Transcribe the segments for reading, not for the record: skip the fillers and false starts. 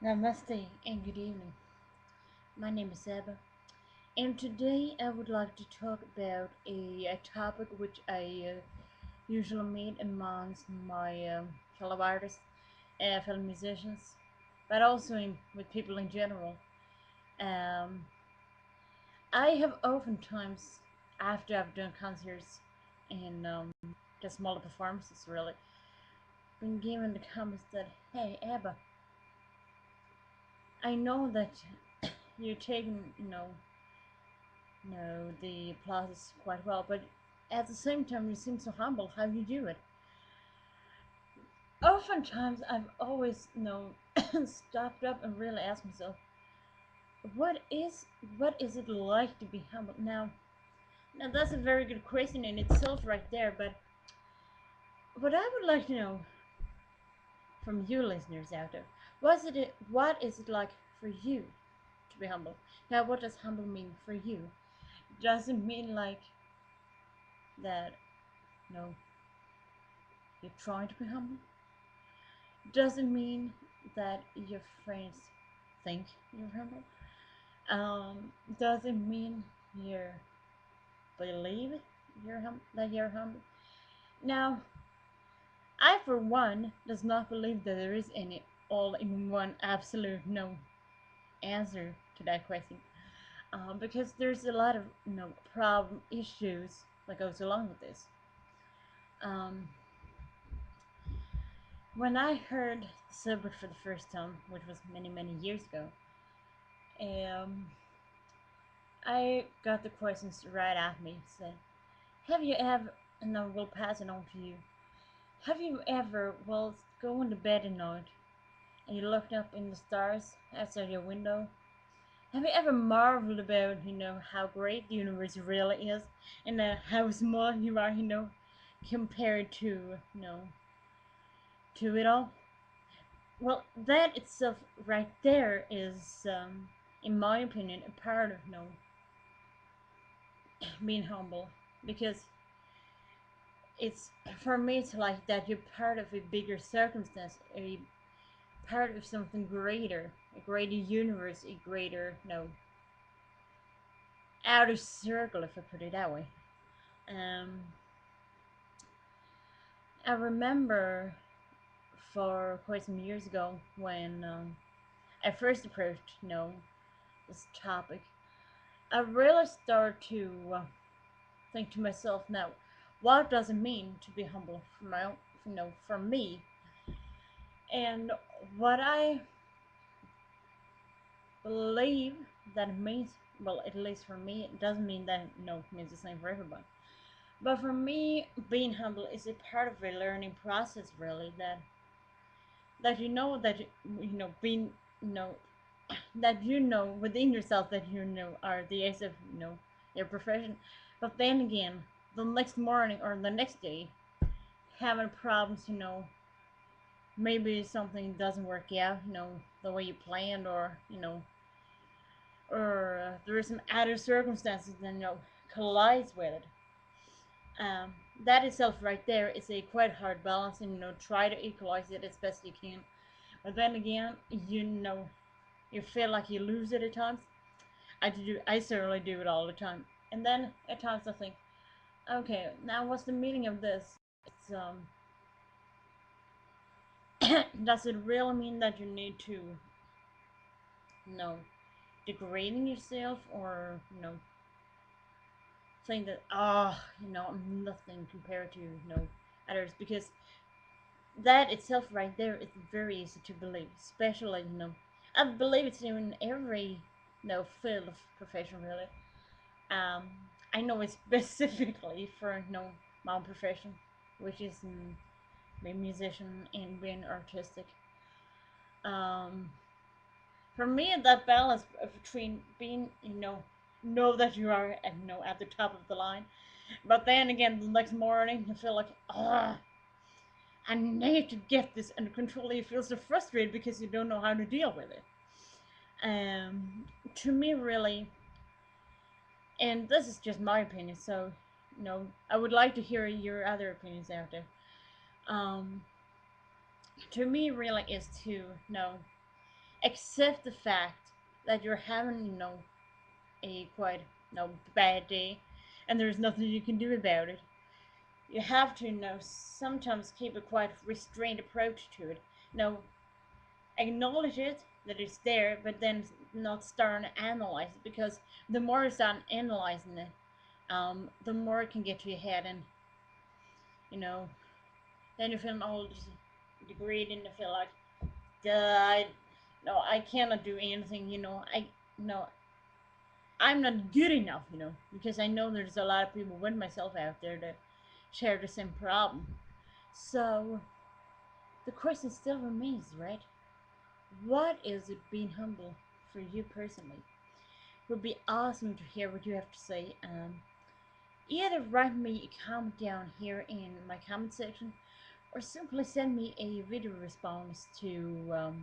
Namaste and good evening. My name is Seba, and today I would like to talk about a topic which I usually meet amongst my fellow artists, fellow musicians, but also with people in general. Um, I have oftentimes, after I've done concerts and just smaller performances, really, been given the comments that, "Hey, Abba, I know that you're taking, the applause quite well, but at the same time, you seem so humble. How do you do it?" Oftentimes, I've always, stopped up and really asked myself, what is what is it like to be humble? Now that's a very good question in itself, right there. But what I would like to know from you, listeners out there, what is it like for you to be humble? Now, what does humble mean for you? Does it mean like that? No, you're trying to be humble? Doesn't mean that your friends think you're humble. Doesn't mean you believe that you're humble. Now, I for one does not believe that there is any all-in-one absolute no answer to that question, because there's a lot of problem issues that goes along with this. Um, when I heard the subject for the first time, which was many years ago, um, I got the questions right at me. Said, "Have you ever?" And I will pass it on to you. Have you ever, well, going to bed at night and you looked up in the stars outside your window? Have you ever marveled about, how great the universe really is, and how small you are, compared to, to it all? Well, that itself, right there, is, in my opinion, a part of, being humble, because it's for me it's like that you're part of a bigger circumstance, a part of something greater, a greater universe, a greater outer circle, if I put it that way. um I remember for quite some years ago when I first approached this topic, I really started to think to myself, now, what does it mean to be humble for my own, for me? And what I believe that it means, well, at least for me, it doesn't mean that it means the same for everybody. But for me, being humble is a part of a learning process, really. That that being know that within yourself that are the ace of your profession. But then again, the next morning or the next day, having problems, maybe something doesn't work out, the way you planned, or there is some other circumstances that collides with it. That itself right there is a quite hard balance, and try to equalize it as best you can. But then again, you feel like you lose it at times. I certainly do it all the time. And then at times I think, okay, now what's the meaning of this? It's does it really mean that you need to degrading yourself, or saying that, I'm nothing compared to others? Because that itself right there is very easy to believe, especially I believe it's in every field of profession, really. um I know it specifically for my own profession, which is being a musician and being artistic. um for me, that balance between being know that you are at the top of the line, but then again the next morning you feel like, I need to get this under control. You feel so frustrated because you don't know how to deal with it. To me, really, and this is just my opinion, so I would like to hear your other opinions out there. Um, to me, really, is to accept the fact that you're having, a quite, bad day, and there's nothing you can do about it. You have to, sometimes keep a quite restrained approach to it. Acknowledge it that it's there, but then not start and analyze it, because the more you start analyzing it, the more it can get to your head, and you know, then you feel all degraded, and you feel like, duh, no, I cannot do anything. No, I'm not good enough. Because I know there's a lot of people with myself out there that share the same problem. So the question still remains, right? What is it being humble for you personally? It would be awesome to hear what you have to say. Either write me a comment down here in my comment section, or simply send me a video response to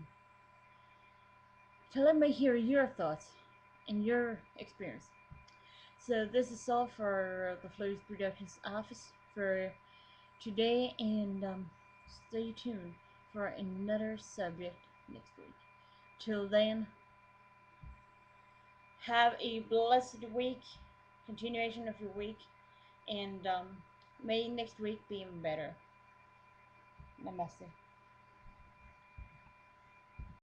let me hear your thoughts and your experience. So this is all for the FlutistProductions office for today, and stay tuned for another subject next week. Till then, have a blessed week, continuation of your week, and may next week be even better. Namaste.